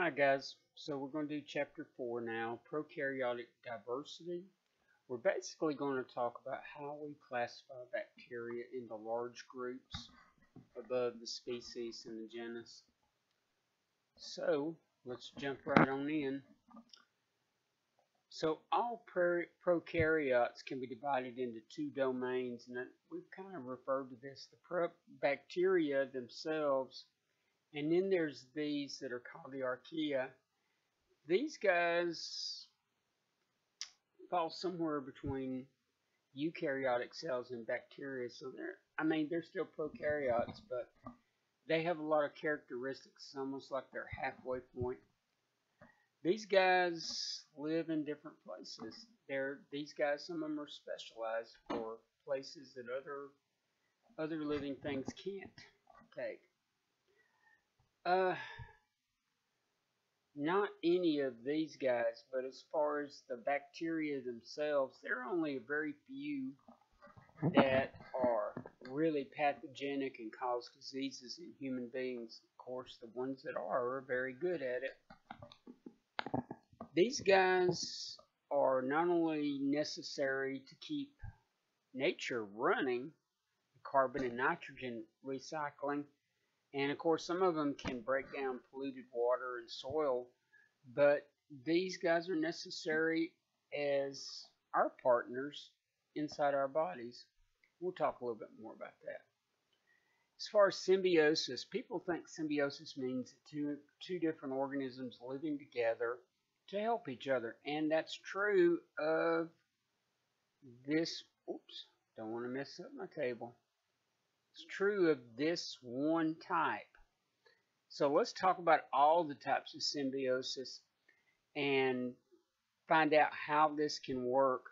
Hi guys, so we're going to do chapter 4 now, prokaryotic diversity. We're basically going to talk about how we classify bacteria into large groups above the species and the genus. So let's jump right on in. So all prokaryotes can be divided into two domains, and we've kind of referred to this, the bacteria themselves, and then there's these that are called the archaea. These guys fall somewhere between eukaryotic cells and bacteria, so they're still prokaryotes, but they have a lot of characteristics. It's almost like they're halfway point. These guys live in different places. These guys, some of them are specialized for places that other living things can't take. Not any of these guys, but as far as the bacteria themselves, there are only a very few that are really pathogenic and cause diseases in human beings. Of course, the ones that are very good at it. These guys are not only necessary to keep nature running, carbon and nitrogen recycling, and of course some of them can break down polluted water and soil, but these guys are necessary as our partners inside our bodies. We'll talk a little bit more about that. As far as symbiosis, people think symbiosis means two different organisms living together to help each other, and that's true of this. Oops, don't want to mess up my table. It's true of this one type. So let's talk about all the types of symbiosis and find out how this can work.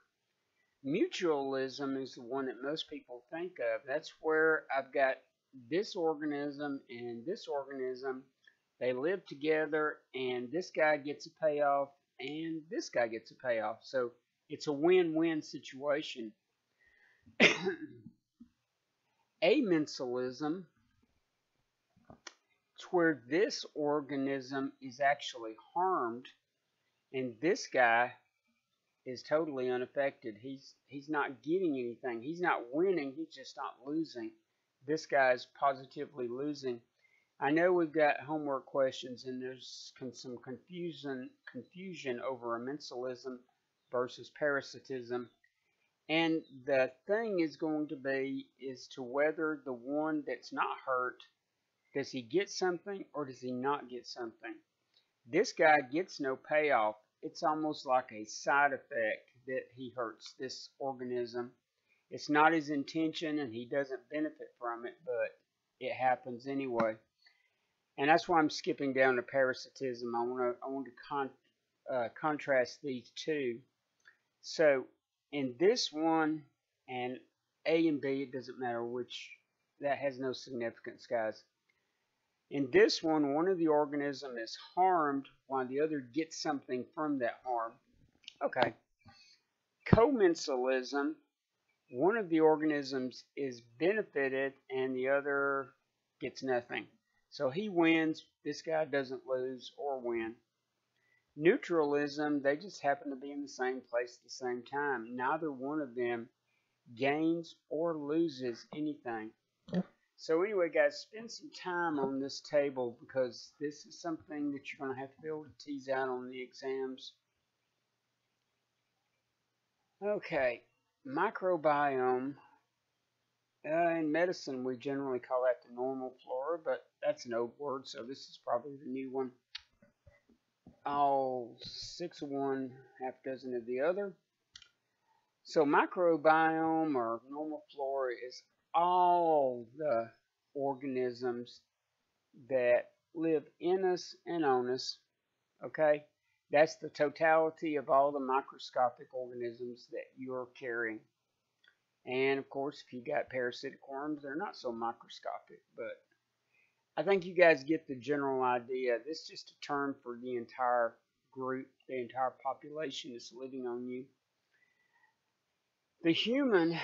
Mutualism is the one that most people think of. That's where I've got this organism and this organism. They live together, and this guy gets a payoff and this guy gets a payoff. So it's a win-win situation. Amensalism, it's where this organism is actually harmed and this guy is totally unaffected. He's not getting anything. He's not winning, he's just not losing. This guy is positively losing. I know we've got homework questions and there's some confusion over amensalism versus parasitism. And the thing is going to be is to whether the one that's not hurt, does he get something or does he not get something? This guy gets no payoff. It's almost like a side effect that he hurts this organism. It's not his intention and he doesn't benefit from it, but it happens anyway. And that's why I'm skipping down to parasitism. I want to contrast these two. So in this one, and A and B, it doesn't matter which, that has no significance, guys. In this one of the organism is harmed while the other gets something from that harm. Okay. Commensalism, one of the organisms is benefited and the other gets nothing. So he wins, this guy doesn't lose or win. Neutralism, they just happen to be in the same place at the same time. Neither one of them gains or loses anything. So anyway, guys, spend some time on this table because this is something that you're going to have to be able to tease out on the exams. Okay, microbiome. In medicine, we generally call that the normal flora, but that's an old word, so this is probably the new one. All 6 of one, half dozen of the other. So microbiome or normal flora is all the organisms that live in us and on us. Okay, that's the totality of all the microscopic organisms that you're carrying. And of course, if you got parasitic worms, they're not so microscopic, but I think you guys get the general idea. This is just a term for the entire group, the entire population that's living on you. The human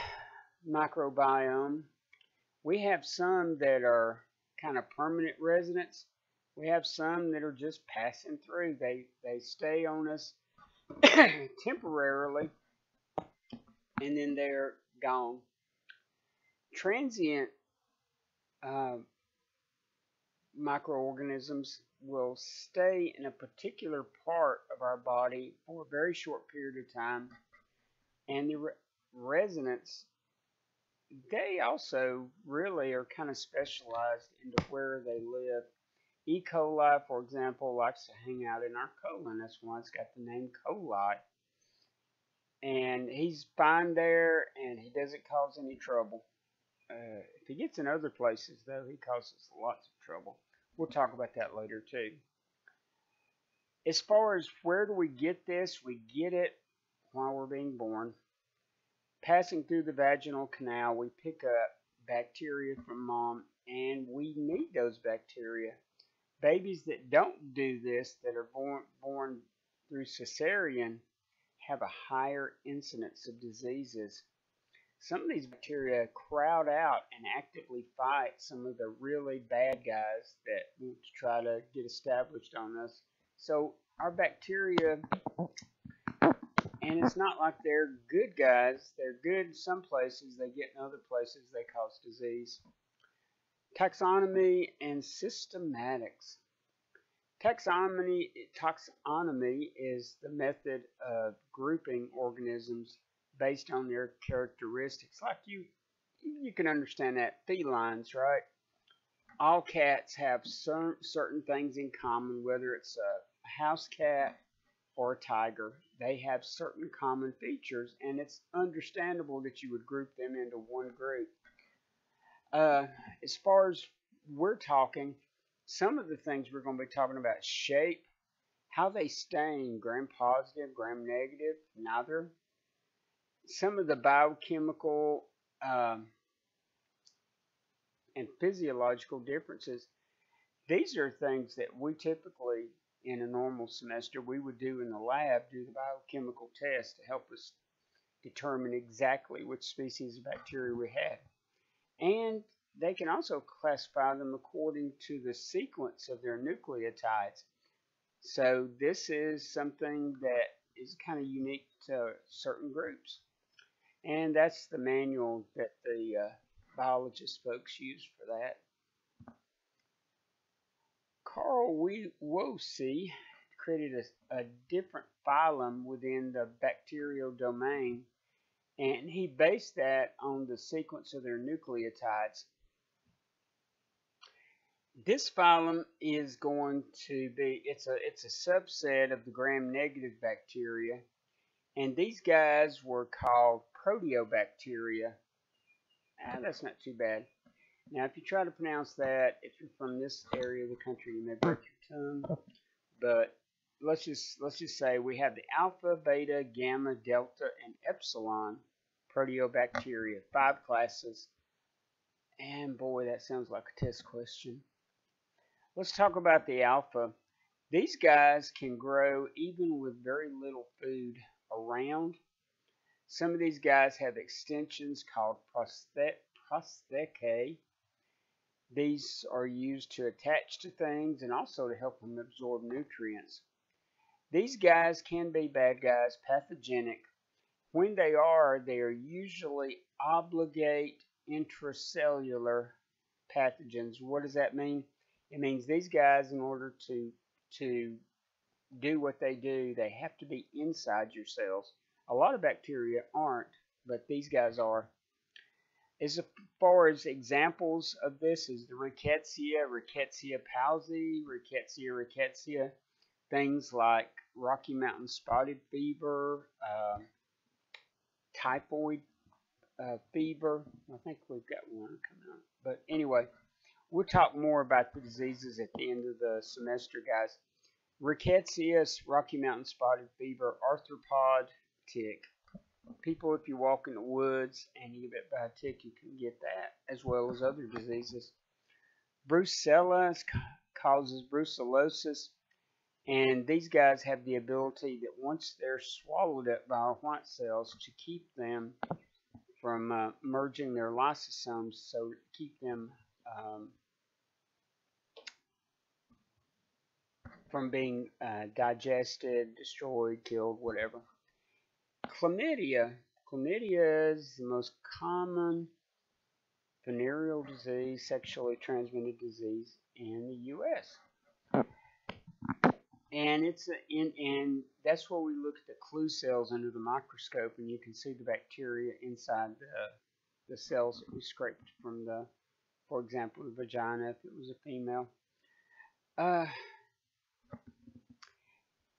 microbiome, we have some that are kind of permanent residents. We have some that are just passing through. They stay on us temporarily, and then they're gone. Transient microorganisms will stay in a particular part of our body for a very short period of time, and the residents, they also really are kind of specialized into where they live. E. coli, for example, likes to hang out in our colon. That's why it's got the name coli. And he's fine there, and he doesn't cause any trouble. If he gets in other places, though, he causes lots of trouble. We'll talk about that later, too. As far as where do we get this, we get it while we're being born. Passing through the vaginal canal, we pick up bacteria from mom, and we need those bacteria. Babies that don't do this, that are born through cesarean, have a higher incidence of diseases. Some of these bacteria crowd out and actively fight some of the really bad guys that want to try to get established on us. So our bacteria, and it's not like they're good guys. They're good in some places. They get in other places. They cause disease. Taxonomy and systematics. Taxonomy is the method of grouping organisms based on their characteristics. Like you can understand that. Felines, right? All cats have certain things in common, whether it's a house cat or a tiger. They have certain common features, and it's understandable that you would group them into one group. As far as we're talking, some of the things we're going to be talking about: shape, how they stain, gram-positive, gram-negative, neither. Some of the biochemical and physiological differences. These are things that we typically, in a normal semester, we would do in the lab, do the biochemical test to help us determine exactly which species of bacteria we had. And they can also classify them according to the sequence of their nucleotides. So this is something that is kind of unique to certain groups. And that's the manual that the biologist folks use for that. Carl Woese created a different phylum within the bacterial domain, and he based that on the sequence of their nucleotides. This phylum is going to be, it's a subset of the gram-negative bacteria, and these guys were called Proteobacteria. That's not too bad. Now, if you try to pronounce that, if you're from this area of the country, you may break your tongue. But let's just say we have the alpha, beta, gamma, delta, and epsilon Proteobacteria, 5 classes. And boy, that sounds like a test question. Let's talk about the alpha. These guys can grow even with very little food around. Some of these guys have extensions called prosthecae. These are used to attach to things and also to help them absorb nutrients. These guys can be bad guys, pathogenic. When they are usually obligate intracellular pathogens. What does that mean? It means these guys, in order to do what they do, they have to be inside your cells. A lot of bacteria aren't, but these guys are. As far as examples of this is the Rickettsia palsy, Rickettsia, things like Rocky Mountain spotted fever, typhoid fever. I think we've got one coming up. But anyway, we'll talk more about the diseases at the end of the semester, guys. Rickettsia, Rocky Mountain spotted fever, arthropod tick. People, if you walk in the woods and you get bit by a tick, you can get that, as well as other diseases. Brucella causes brucellosis, and these guys have the ability that once they're swallowed up by our white cells, to keep them from merging their lysosomes, so to keep them from being digested, destroyed, killed, whatever. Chlamydia. Chlamydia is the most common venereal disease, sexually transmitted disease in the U.S. And and that's where we look at the clue cells under the microscope, and you can see the bacteria inside the cells that we scraped from the, for example, the vagina if it was a female.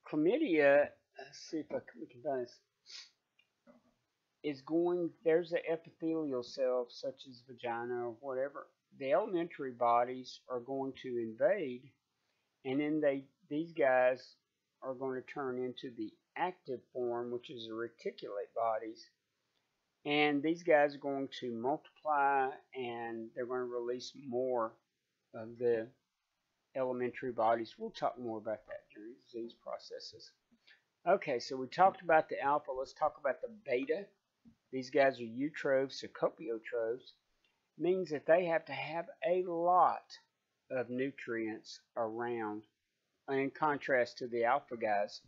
Chlamydia, let's see if we can find this, there's an epithelial cell such as vagina or whatever. The elementary bodies are going to invade, and then these guys are going to turn into the active form, which is the reticulate bodies. And these guys are going to multiply, and they're going to release more of the elementary bodies. We'll talk more about that during disease processes. Okay, so we talked about the alpha. Let's talk about the beta. These guys are eutrophs or copiotrophs. Means that they have to have a lot of nutrients around, in contrast to the alpha guys.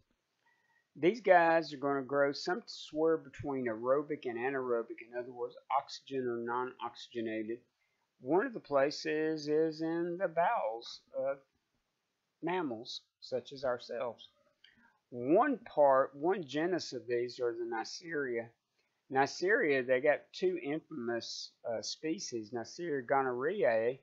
These guys are going to grow somewhere between aerobic and anaerobic, in other words, oxygen or non-oxygenated. One of the places is in the bowels of mammals, such as ourselves. One genus of these are the Neisseria. Neisseria, they got two infamous species, Neisseria gonorrhoeae.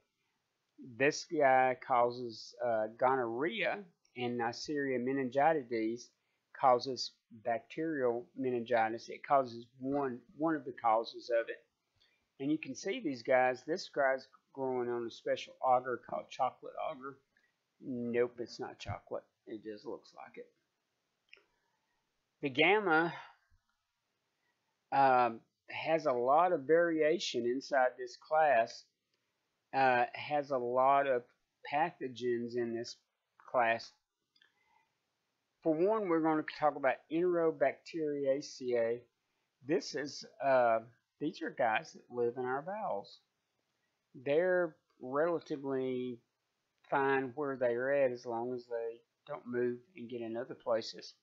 This guy causes gonorrhea, and Neisseria meningitidis causes bacterial meningitis. It causes one of the causes of it. And you can see these guys. This guy's growing on a special agar called chocolate agar. Nope, it's not chocolate. It just looks like it. The gamma has a lot of variation inside this class. Has a lot of pathogens in this class. For one, we're going to talk about Enterobacteriaceae. These are guys that live in our bowels. They're relatively fine where they're at as long as they don't move and get in other places.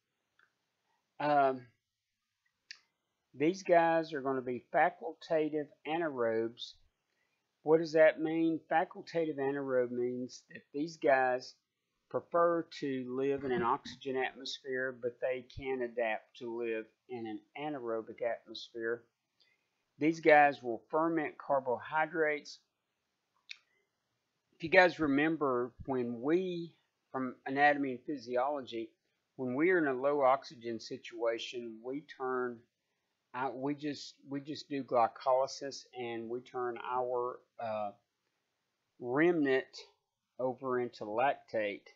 These guys are going to be facultative anaerobes. What does that mean? Facultative anaerobe means that these guys prefer to live in an oxygen atmosphere, but they can adapt to live in an anaerobic atmosphere. These guys will ferment carbohydrates. If you guys remember, from anatomy and physiology, when we are in a low oxygen situation, we just do glycolysis, and we turn our remnant over into lactate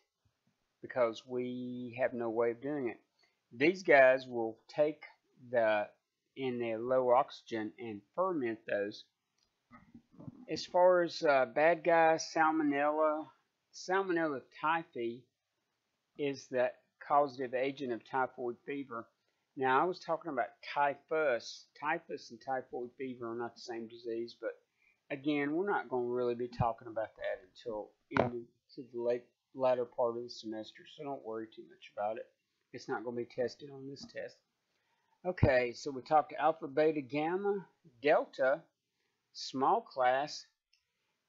because we have no way of doing it. These guys will take in their low oxygen and ferment those. As far as bad guys, Salmonella typhi is the causative agent of typhoid fever. Now, I was talking about typhus. Typhus and typhoid fever are not the same disease, but again, we're not going to really be talking about that until into the latter part of the semester, so don't worry too much about it. It's not going to be tested on this test. Okay, so we talked alpha, beta, gamma, delta, small class,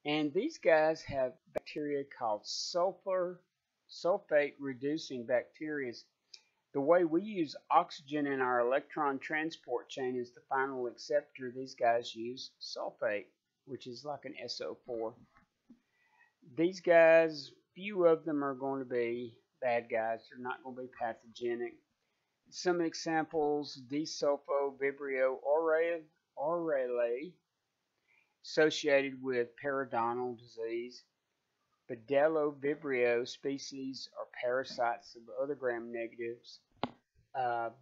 and these guys have bacteria called sulfate reducing bacteria. The way we use oxygen in our electron transport chain is the final acceptor. These guys use sulfate, which is like an SO4. These guys, few of them are going to be bad guys. They're not going to be pathogenic. Some examples: D-sulfo vibrio aureolae, associated with periodontal disease. Bedelo vibrio species are parasites of other gram-negatives.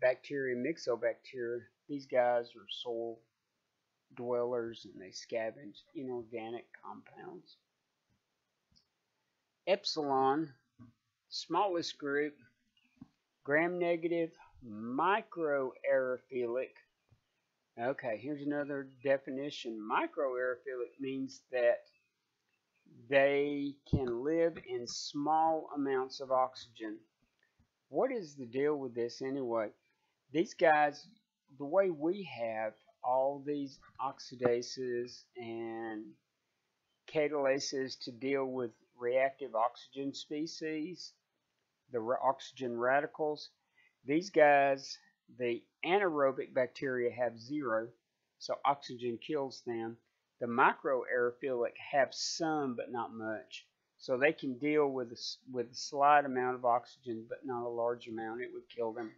Bacteria, myxobacteria, these guys are soil dwellers, and they scavenge inorganic compounds. Epsilon, smallest group, gram-negative, microaerophilic. Okay, here's another definition. Microaerophilic means that They can live in small amounts of oxygen. What is the deal with this anyway? These guys, the way we have all these oxidases and catalases to deal with reactive oxygen species, the oxygen radicals, these guys, the anaerobic bacteria have 0, so oxygen kills them. The microaerophilic have some, but not much. So they can deal with a slight amount of oxygen, but not a large amount. It would kill them.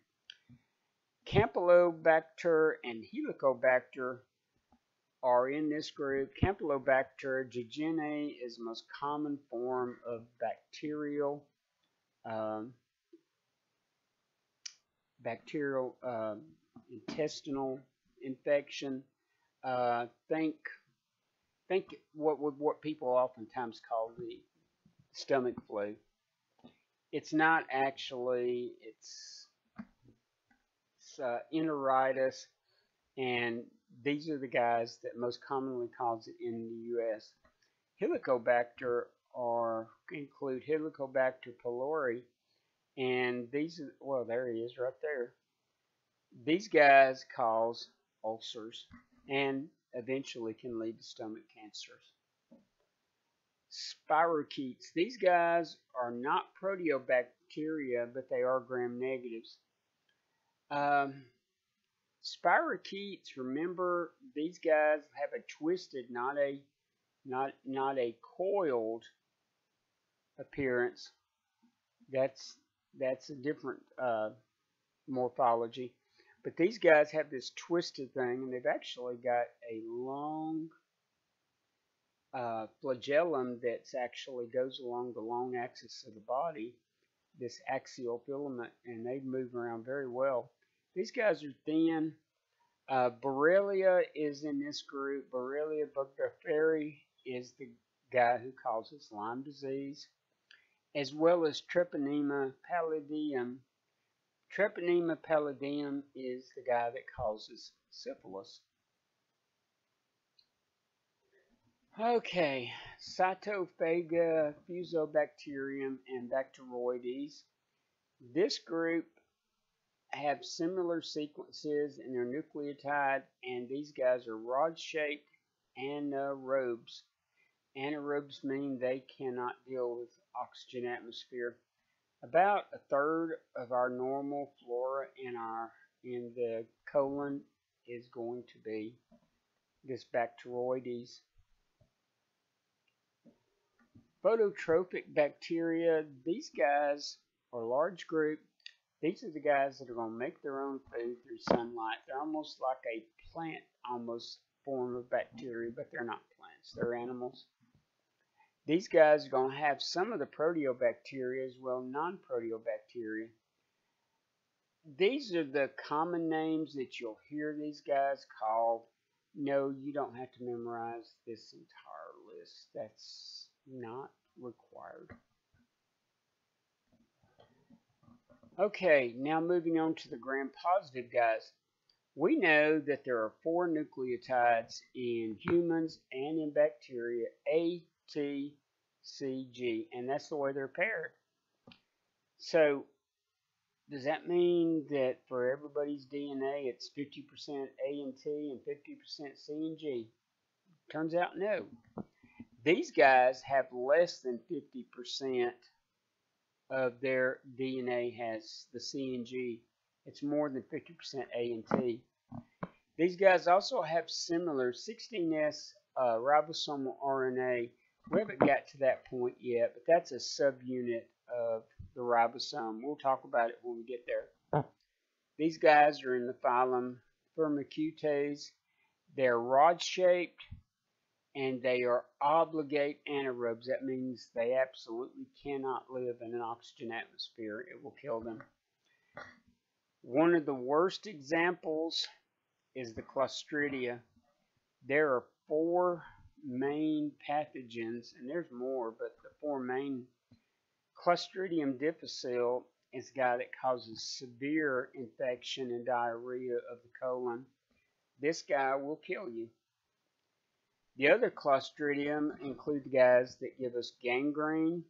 Campylobacter and Helicobacter are in this group. Campylobacter jejuni is the most common form of bacterial intestinal infection. Think what people oftentimes call the stomach flu. It's not actually. It's enteritis, and these are the guys that most commonly cause it in the U.S. Helicobacter include Helicobacter pylori, and these are, well, there he is right there. These guys cause ulcers and eventually can lead to stomach cancers. Spirochetes. These guys are not proteobacteria, but they are gram-negatives. Spirochetes, remember, these guys have a twisted, not a coiled appearance. That's a different morphology. But these guys have this twisted thing, and they've actually got a long flagellum that actually goes along the long axis of the body, this axial filament, and they move around very well. These guys are thin. Borrelia is in this group. Borrelia burgdorferi is the guy who causes Lyme disease, as well as Treponema pallidum. Treponema pallidum is the guy that causes syphilis. Okay, CYTOPHAGA, FUSOBACTERIUM, and BACTEROIDES. This group have similar sequences in their nucleotide, and these guys are rod-shaped anaerobes. Anaerobes mean they cannot deal with oxygen atmosphere. About a third of our normal flora in the colon is going to be this Bacteroides. Phototrophic bacteria, these guys are a large group. These are the guys that are going to make their own food through sunlight. They're almost like a plant, almost form of bacteria, but they're not plants. They're animals. These guys are going to have some of the proteobacteria as well, non-proteobacteria. These are the common names that you'll hear these guys called. No, you don't have to memorize this entire list. That's not required. Okay, now moving on to the gram-positive guys. We know that there are 4 nucleotides in humans and in bacteria, A, T, C, G, and that's the way they're paired. So, does that mean that for everybody's DNA it's 50% A and T and 50% C and G? Turns out no. These guys have less than 50% of their DNA has the C and G. It's more than 50% A and T. These guys also have similar 16S ribosomal RNA. We haven't got to that point yet, but that's a subunit of the ribosome. We'll talk about it when we get there. These guys are in the phylum Firmicutes. They're rod-shaped, and they are obligate anaerobes. That means they absolutely cannot live in an oxygen atmosphere. It will kill them. One of the worst examples is the Clostridia. There are 4 main pathogens, and there's more, but the 4 main. Clostridium difficile is a guy that causes severe infection and diarrhea of the colon. This guy will kill you. The other Clostridium include the guys that give us gangrene,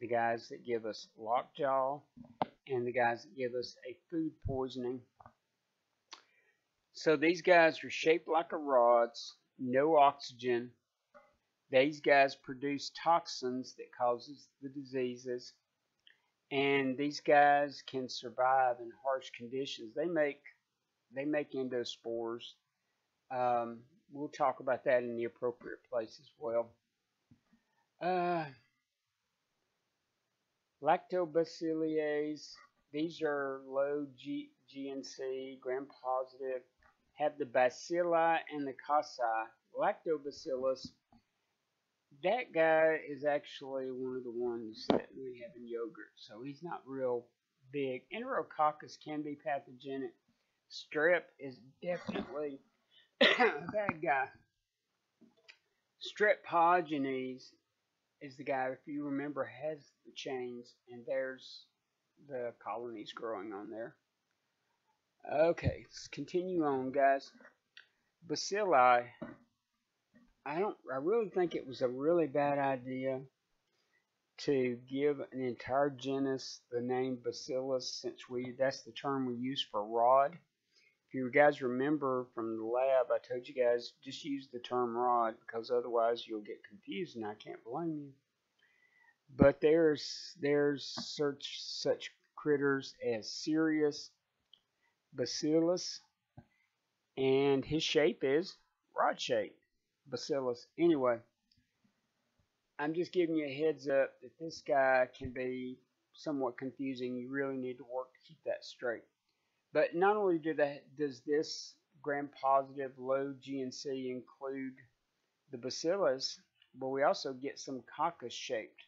the guys that give us lockjaw, and the guys that give us a food poisoning. So these guys are shaped like a rods, no oxygen. These guys produce toxins that causes the diseases, and these guys can survive in harsh conditions. They make endospores. We'll talk about that in the appropriate place as well. Lactobacillus, these are low GNC, gram-positive, have the bacilli and the causi. Lactobacillus, that guy is actually one of the ones that we have in yogurt, so he's not real big. Enterococcus can be pathogenic. Strep is definitely a bad guy. Strep pyogenes is the guy, if you remember, has the chains, and there's the colonies growing on there. Okay, let's continue on, guys. Bacilli. I really think it was a really bad idea to give an entire genus the name Bacillus, since that's the term we use for rod. If you guys remember from the lab, I told you guys just use the term rod, because otherwise you'll get confused, and I can't blame you. But there's such critters as Sirius Bacillus, and his shape is rod shaped. Bacillus. Anyway, I'm just giving you a heads up that this guy can be somewhat confusing. You really need to work to keep that straight. But not only does this gram-positive low GNC include the bacillus, but we also get some coccus-shaped.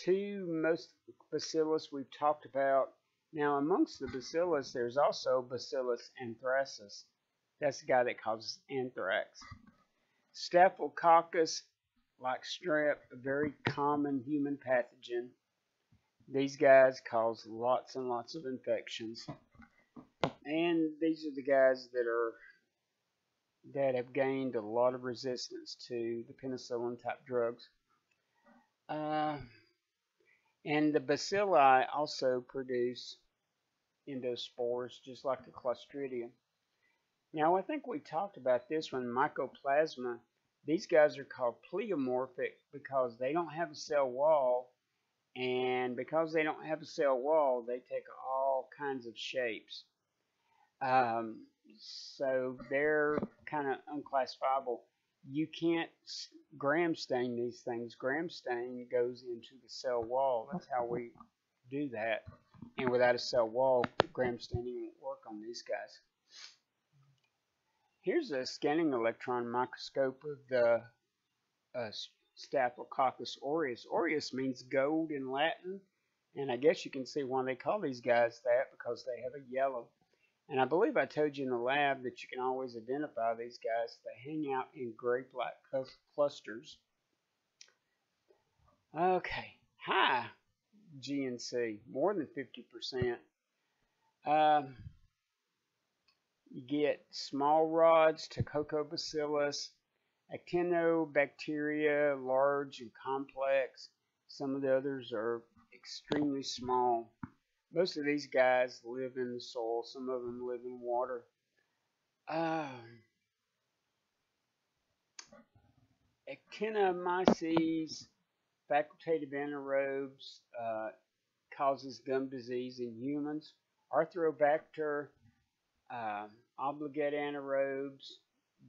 Most bacillus we've talked about. Now, amongst the bacillus, there's also Bacillus anthracis. That's the guy that causes anthrax. Staphylococcus, like strep, a very common human pathogen. These guys cause lots and lots of infections. And these are the guys that have gained a lot of resistance to the penicillin type drugs. And the bacilli also produce endospores, just like the Clostridium. Now, I think we talked about this one, Mycoplasma. These guys are called pleomorphic because they don't have a cell wall, and because they don't have a cell wall, they take all kinds of shapes. So they're kind of unclassifiable. You can't gram stain these things. Gram stain goes into the cell wall. That's how we do that. And without a cell wall, gram staining won't work on these guys. Here's a scanning electron microscope of the Staphylococcus aureus. Aureus means gold in Latin, and I guess you can see why they call these guys that, because they have a yellow. And I believe I told you in the lab that you can always identify these guys. They hang out in grape-like clusters. Okay, high GNC, more than 50%. You get small rods, Tococobacillus, Actinobacteria, large and complex. Some of the others are extremely small. Most of these guys live in the soil. Some of them live in water. Actinomyces, facultative anaerobes, causes gum disease in humans. Arthrobacter, obligate anaerobes,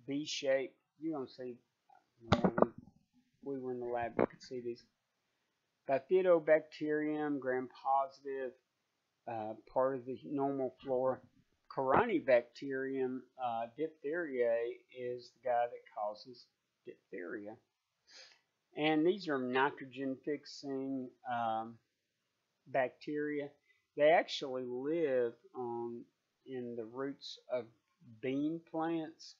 V-shaped. You don't see, we were in the lab, you could see these. Bifidobacterium, gram-positive, part of the normal flora. Corynebacterium, diphtheriae, is the guy that causes diphtheria. And these are nitrogen-fixing bacteria. They actually live in the roots of bean plants,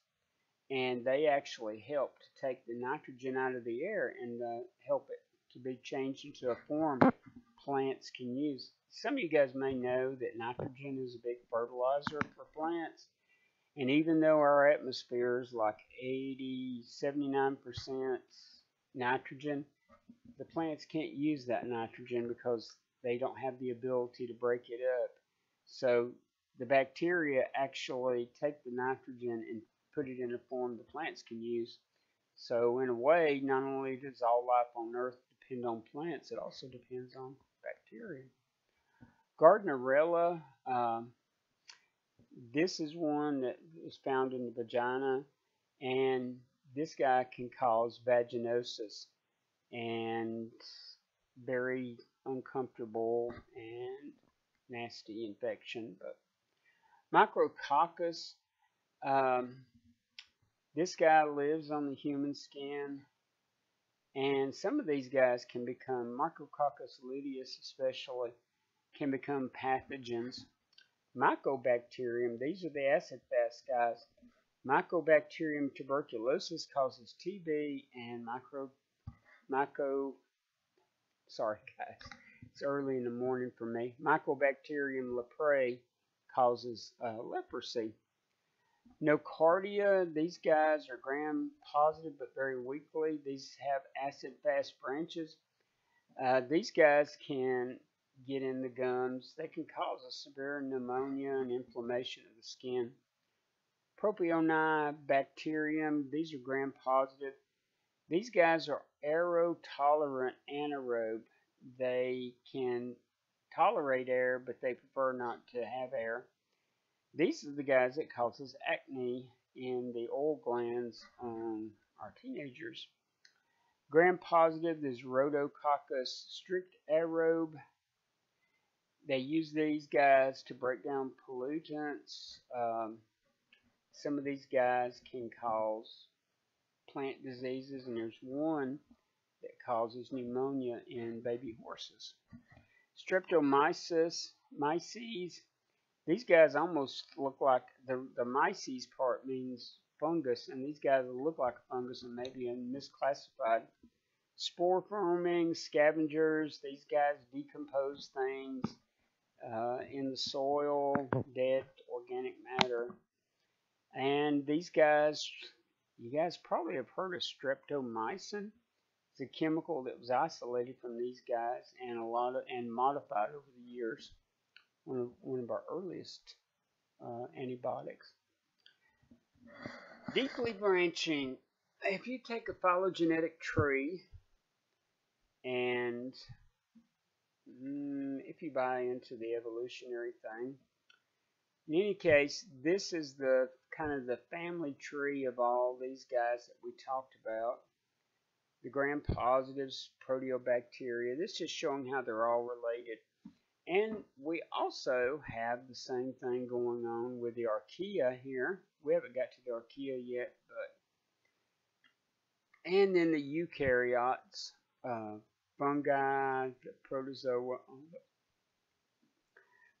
and they actually help to take the nitrogen out of the air and help it to be changed into a form plants can use. Some of you guys may know that nitrogen is a big fertilizer for plants, And even though our atmosphere is like 79% nitrogen, the plants can't use that nitrogen because they don't have the ability to break it up. So the bacteria actually take the nitrogen and put it in a form the plants can use. So in a way, not only does all life on Earth depend on plants, it also depends on bacteria. Gardnerella, this is one that is found in the vagina, and this guy can cause vaginosis and very uncomfortable and nasty infection. But Micrococcus, this guy lives on the human skin, and some of these guys can become, Micrococcus luteus especially, can become pathogens. Mycobacterium, these are the acid-fast guys. Mycobacterium tuberculosis causes TB, and sorry guys, it's early in the morning for me. Mycobacterium leprae causes leprosy. Nocardia, these guys are gram-positive but very weakly. These have acid-fast branches. These guys can get in the gums. They can cause a severe pneumonia and inflammation of the skin. Propionibacterium, these are gram-positive. These guys are aerotolerant anaerobe. They can tolerate air, but they prefer not to have air. These are the guys that causes acne in the oil glands on our teenagers. Gram-positive is Rhodococcus strict aerobe. They use these guys to break down pollutants. Some of these guys can cause plant diseases, and there's one that causes pneumonia in baby horses. Streptomyces, these guys almost look like, the myces part means fungus, and these guys look like a fungus and maybe misclassified. Spore forming scavengers, these guys decompose things in the soil, dead organic matter. And these guys, you guys probably have heard of streptomycin. It's a chemical that was isolated from these guys and modified over the years. One of our earliest antibiotics. Deeply branching. If you take a phylogenetic tree, and if you buy into the evolutionary thing, in any case, this is the kind of the family tree of all these guys that we talked about. The gram-positives, proteobacteria. This is just showing how they're all related. And we also have the same thing going on with the archaea here. We haven't got to the archaea yet, and then the eukaryotes, fungi, the protozoa.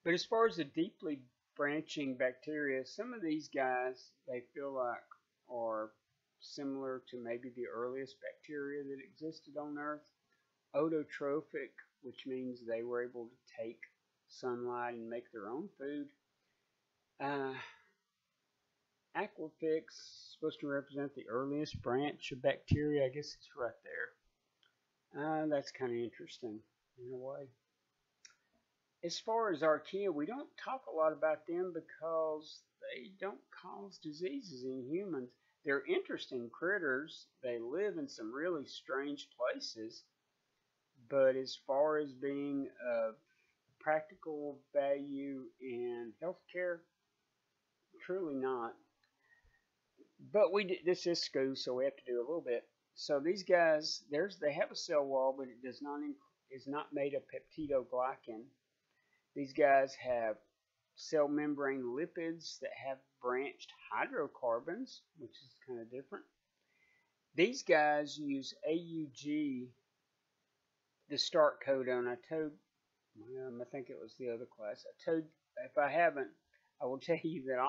But as far as the deeply branching bacteria, some of these guys, they feel like are similar to maybe the earliest bacteria that existed on Earth. Phototrophic, which means they were able to take sunlight and make their own food. Aquifix, supposed to represent the earliest branch of bacteria. I guess it's right there. That's kind of interesting in a way. As far as archaea, we don't talk a lot about them because they don't cause diseases in humans. They're interesting critters. They live in some really strange places. But as far as being of practical value in healthcare, truly not. But this is school, so we have to do a little bit. So these guys, they have a cell wall, but it is not made of peptidoglycan. These guys have cell membrane lipids that have branched hydrocarbons, which is kind of different. These guys use AUG, the start codon. I think it was the other class. If I haven't, I will tell you that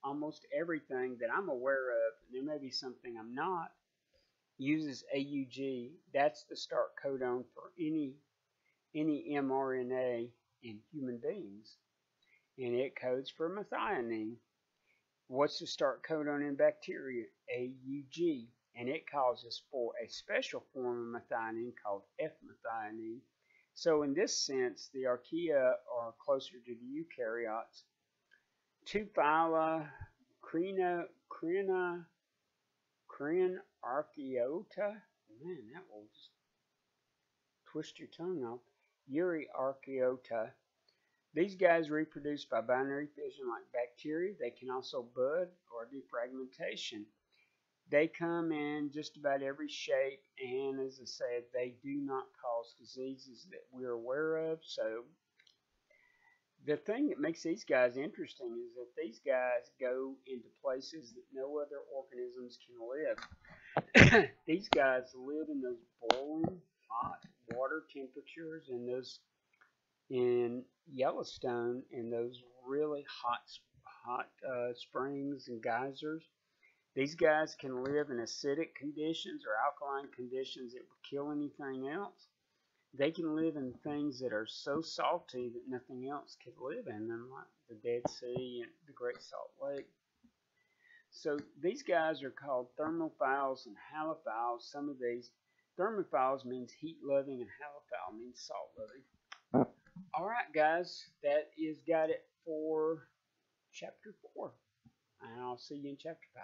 almost everything that I'm aware of, and there may be something I'm not, uses AUG. That's the start codon for any mRNA in human beings, and it codes for methionine. What's the start codon in bacteria? AUG, and it causes for a special form of methionine called F-methionine. So in this sense, the archaea are closer to the eukaryotes. Two phyla, Archaeota. Man, that will just twist your tongue off. Archaeota. These guys reproduce by binary fission like bacteria. They can also bud or defragmentation. They come in just about every shape, and as I said, they do not cause diseases that we're aware of. So the thing that makes these guys interesting is that these guys go into places that no other organisms can live. These guys live in those boiling hot water temperatures and those in Yellowstone in those really hot springs and geysers. These guys can live in acidic conditions or alkaline conditions that would kill anything else. They can live in things that are so salty that nothing else could live in them, like the Dead Sea and the Great Salt Lake. So these guys are called thermophiles and halophiles. Some of these, thermophiles means heat-loving and halophile means salt-loving. All right, guys, that is got it for Chapter 4. And I'll see you in Chapter 5.